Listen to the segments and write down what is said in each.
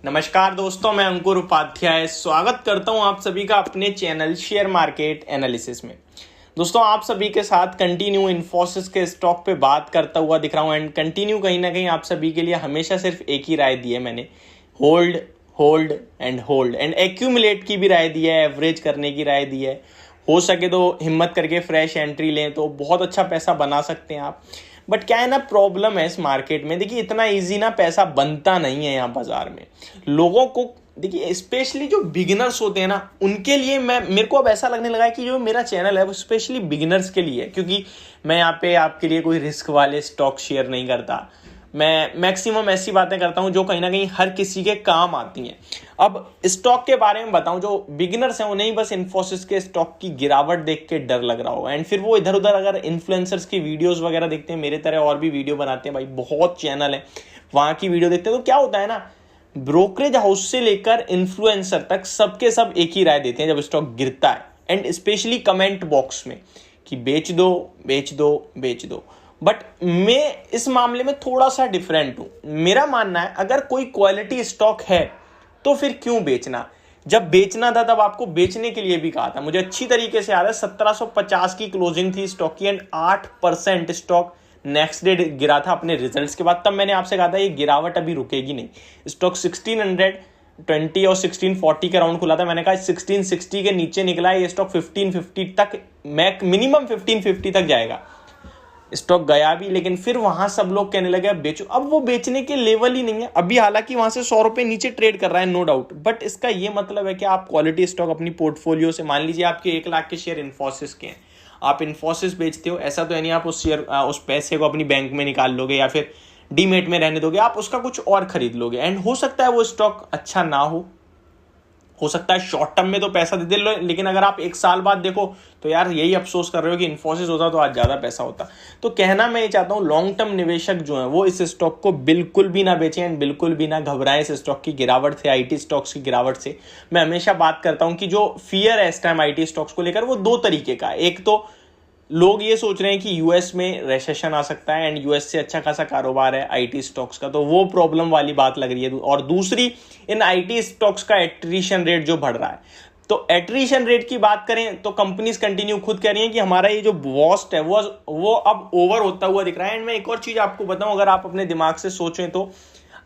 नमस्कार दोस्तों, मैं अंकुर उपाध्याय स्वागत करता हूं आप सभी का अपने चैनल शेयर मार्केट एनालिसिस में। दोस्तों, आप सभी के साथ कंटिन्यू इन्फोसिस के स्टॉक पे बात करता हुआ दिख रहा हूं एंड कंटिन्यू कहीं ना कहीं आप सभी के लिए हमेशा सिर्फ एक ही राय दी है मैंने, होल्ड होल्ड एंड एक्यूमुलेट की भी राय दी है, एवरेज करने की राय दी है। हो सके तो हिम्मत करके फ्रेश एंट्री लें तो बहुत अच्छा पैसा बना सकते हैं आप। बट क्या है ना, प्रॉब्लम है इस मार्केट में। देखिए, इतना इजी ना पैसा बनता नहीं है यहाँ बाजार में। लोगों को देखिए, स्पेशली जो बिगिनर्स होते हैं ना, उनके लिए मेरे को अब ऐसा लगने लगा है कि जो मेरा चैनल है वो स्पेशली बिगिनर्स के लिए है, क्योंकि मैं यहाँ पे आपके लिए कोई रिस्क वाले स्टॉक शेयर नहीं करता। मैं मैक्सिमम ऐसी बातें करता हूं जो कहीं ना कहीं हर किसी के काम आती हैं। अब स्टॉक के बारे में बताऊं, जो बिगिनर्स हैं उन्हें ही बस इन्फोसिस के स्टॉक की गिरावट देख के डर लग रहा होगा एंड फिर वो इधर उधर अगर इन्फ्लुएंसर्स की वीडियोस वगैरह देखते हैं, मेरे तरह और भी वीडियो बनाते हैं भाई, बहुत चैनल है, वहां की वीडियो देखते हैं, तो क्या होता है ना, ब्रोकरेज हाउस से लेकर इन्फ्लुएंसर तक सबके सब एक ही राय देते हैं जब स्टॉक गिरता है, एंड स्पेशली कमेंट बॉक्स में कि बेच दो बेच दो बेच दो। बट मैं इस मामले में थोड़ा सा डिफरेंट हूं। मेरा मानना है, अगर कोई क्वालिटी स्टॉक है तो फिर क्यों बेचना। जब बेचना था तब आपको बेचने के लिए भी कहा था। मुझे अच्छी तरीके से याद है, 1750 की क्लोजिंग थी स्टॉक की एंड 8% स्टॉक नेक्स्ट डे गिरा था अपने रिजल्ट्स के बाद। तब मैंने आपसे कहा था ये गिरावट अभी रुकेगी नहीं। स्टॉक 1620 और 1640 के राउंड खुला था। मैंने कहा 1660 के नीचे निकला है ये स्टॉक, 1550 तक मिनिमम 1550 तक जाएगा। स्टॉक गया भी, लेकिन फिर वहां सब लोग कहने लगे अब बेचो। अब वो बेचने के लेवल ही नहीं है अभी, हालांकि वहां से 100 रुपए नीचे ट्रेड कर रहा है, नो डाउट। बट इसका ये मतलब है कि आप क्वालिटी स्टॉक अपनी पोर्टफोलियो से, मान लीजिए आपके 1 लाख के शेयर इन्फोसिस के हैं, आप इन्फोसिस बेचते हो, ऐसा तो है नहीं आप उस पैसे को अपनी बैंक में निकाल लोगे या फिर डीमेट में रहने दोगे, आप उसका कुछ और खरीद लोगे। एंड हो सकता है वो स्टॉक अच्छा ना हो सकता है शॉर्ट टर्म में तो पैसा दे लो, लेकिन अगर आप 1 साल बाद देखो तो यार यही अफसोस कर रहे हो कि इन्फोसिस होता तो आज ज्यादा पैसा होता। तो कहना मैं ये चाहता हूं, लॉन्ग टर्म निवेशक जो है वो इस स्टॉक को बिल्कुल भी ना बेचें एंड बिल्कुल भी ना घबराएं इस स्टॉक की गिरावट से, आईटी स्टॉक्स की गिरावट से। मैं हमेशा बात करता हूं कि जो फियर है इस टाइम आईटी स्टॉक्स को लेकर, वो 2 तरीके का है। एक तो लोग ये सोच रहे हैं कि यूएस में रेसेशन आ सकता है एंड यूएस से अच्छा खासा कारोबार है आईटी स्टॉक्स का, तो वो प्रॉब्लम वाली बात लग रही है। और दूसरी, इन आईटी स्टॉक्स का एट्रिशन रेट जो बढ़ रहा है। तो एट्रिशन रेट की बात करें तो कंपनीज कंटिन्यू खुद कह रही हैं कि हमारा ये जो वॉस्ट है वो अब ओवर होता हुआ दिख रहा है। एंड मैं एक और चीज आपको बताऊं, अगर आप अपने दिमाग से सोचें तो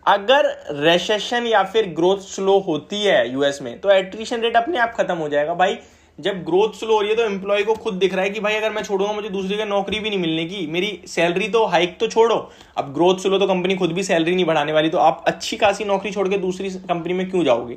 अगर रेसेशन या फिर ग्रोथ स्लो होती है यूएस में तो एट्रिशन रेट अपने आप खत्म हो जाएगा भाई। जब ग्रोथ स्लो हो रही है तो एम्प्लॉय को खुद दिख रहा है कि भाई अगर मैं छोड़ूंगा मुझे दूसरी का नौकरी भी नहीं मिलने की, मेरी सैलरी तो हाइक तो छोड़ो, अब ग्रोथ स्लो तो कंपनी खुद भी सैलरी नहीं बढ़ाने वाली, तो आप अच्छी खासी नौकरी छोड़ के दूसरी कंपनी में क्यों जाओगे।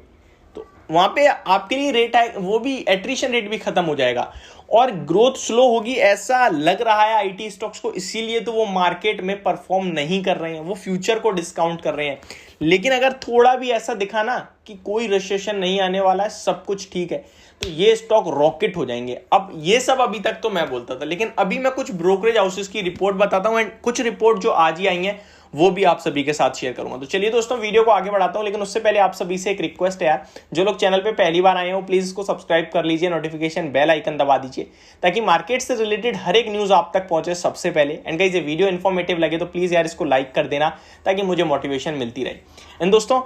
तो वहां पे आपके लिए रेट है, वो भी एट्रिशन रेट भी खत्म हो जाएगा और ग्रोथ स्लो होगी ऐसा लग रहा है आईटी स्टॉक्स को, इसीलिए तो वो मार्केट में परफॉर्म नहीं कर रहे हैं, वो फ्यूचर को डिस्काउंट कर रहे हैं। लेकिन अगर थोड़ा भी ऐसा दिखा ना कि कोई रिसेशन नहीं आने वाला है, सब कुछ ठीक है, तो ये स्टॉक रॉकेट हो जाएंगे। अब ये सब अभी तक तो मैं बोलता था, लेकिन अभी मैं कुछ ब्रोकरेज हाउसेस की रिपोर्ट बताता हूं एंड कुछ रिपोर्ट जो आज ही आई हैं वो भी आप सभी के साथ शेयर करूंगा। तो चलिए दोस्तों, वीडियो को आगे बढ़ाता हूं, लेकिन उससे पहले आप सभी से एक रिक्वेस्ट है यार, जो लोग चैनल पे पहली बार आए हो प्लीज इसको सब्सक्राइब कर लीजिए, नोटिफिकेशन बेल आइकन दबा दीजिए ताकि मार्केट से रिलेटेड हर एक न्यूज आप तक पहुंचे सबसे पहले। एंड गाइस, ये वीडियो इन्फॉर्मेटिव लगे तो प्लीज यार इसको लाइक कर देना ताकि मुझे मोटिवेशन मिलती रहे। एंड दोस्तों,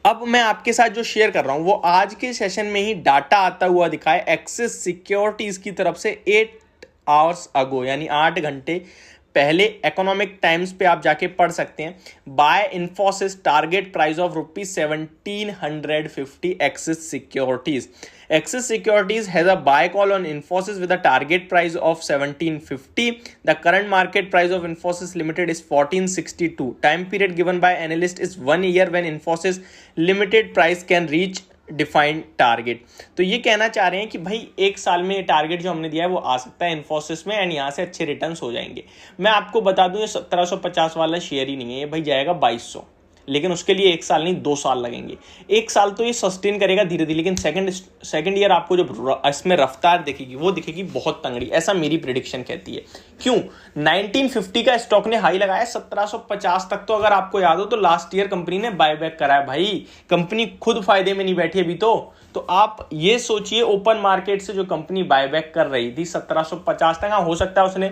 अब मैं आपके साथ जो शेयर कर रहा हूं वो आज के सेशन में ही डाटा आता हुआ दिखा है एक्सिस सिक्योरिटीज की तरफ से 8 आवर्स अगो, यानी 8 घंटे पहले। इकोनॉमिक टाइम्स पे आप जाके पढ़ सकते हैं, by Infosys target price of ₹1750 Axis Securities. Axis Securities has a buy call on Infosys with a target price of 1750. The current market price of Infosys Limited is 1462. Time period given by analyst is 1 year when Infosys Limited price can reach defined target. तो ये कहना चाह रहे हैं कि भाई 1 साल में टारगेट जो हमने दिया है वो आ सकता है इन्फोसिस में एंड यहाँ से अच्छे रिटर्न्स हो जाएंगे। मैं आपको बता दूं, ये 1750 वाला शेयर ही नहीं है, ये भाई जाएगा 2200, लेकिन उसके लिए 1 साल नहीं 2 साल लगेंगे। 1 साल तो ये सस्टेन करेगा धीरे धीरे, लेकिन सेकंड ईयर आपको जो इसमें रफ्तार दिखेगी वो दिखेगी बहुत तंगड़ी, ऐसा मेरी प्रिडिक्शन कहती है। क्यों? 1950 का स्टॉक ने हाई लगाया, 1750 तक तो अगर आपको याद हो तो लास्ट ईयर कंपनी ने बायबैक कराया। भाई कंपनी खुद फायदे में नहीं बैठी अभी तो आप ये सोचिए ओपन मार्केट से जो कंपनी बायबैक कर रही थी 1750 तक, हाँ हो सकता है उसने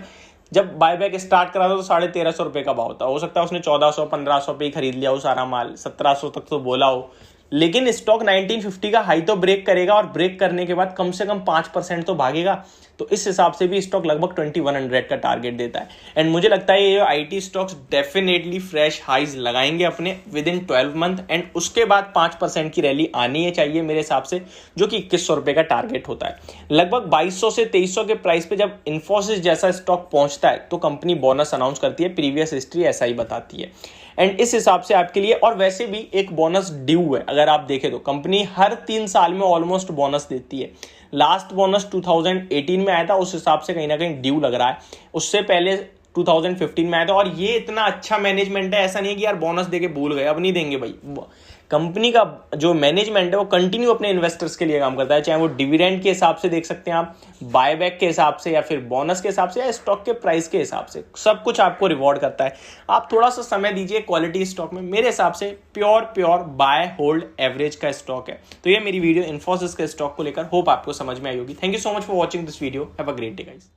जब बायबैक स्टार्ट करा था तो 1350 रुपये का भाव था, हो सकता है उसने 1400-1500 पे ही खरीद लिया हो सारा माल, 1700 तक तो बोला हो, लेकिन स्टॉक 1950 का हाई तो ब्रेक करेगा और ब्रेक करने के बाद कम से कम 5% तो भागेगा। तो इस हिसाब से भी स्टॉक लगभग 2100 का टारगेट देता है। एंड मुझे लगता है ये IT stocks definitely fresh highs लगाएंगे अपने विद इन 12 मंथ, एंड उसके बाद 5% की रैली आनी है चाहिए मेरे हिसाब से, जो कि 2100 रुपये का टारगेट होता है। लगभग 2200 से 2300 के प्राइस पे जब इन्फोसिस जैसा स्टॉक पहुंचता है तो कंपनी बोनस अनाउंस करती है, प्रीवियस हिस्ट्री ऐसा ही बताती है। एंड इस हिसाब से आपके लिए, और वैसे भी एक बोनस ड्यू है, अगर आप देखें तो कंपनी हर 3 साल में ऑलमोस्ट बोनस देती है। लास्ट बोनस 2018 में आया था, उस हिसाब से कहीं ना कहीं ड्यू लग रहा है। उससे पहले 2015 में आया था, और ये इतना अच्छा मैनेजमेंट है, ऐसा नहीं है कि यार बोनस देके भूल गए अब नहीं देंगे भाई। कंपनी का जो मैनेजमेंट है वो कंटिन्यू अपने इन्वेस्टर्स के लिए काम करता है, चाहे वो डिविडेंड के हिसाब से देख सकते हैं आप, बायबैक के हिसाब से, या फिर बोनस के हिसाब से, या स्टॉक के प्राइस के हिसाब से, सब कुछ आपको रिवॉर्ड करता है। आप थोड़ा सा समय दीजिए क्वालिटी स्टॉक में, मेरे हिसाब से प्योर बाय होल्ड एवरेज का स्टॉक है। तो ये मेरी वीडियो इन्फोसिस के स्टॉक को लेकर, होप आपको समझ में आई होगी। Thank you so much for watching this video, have a great day guys.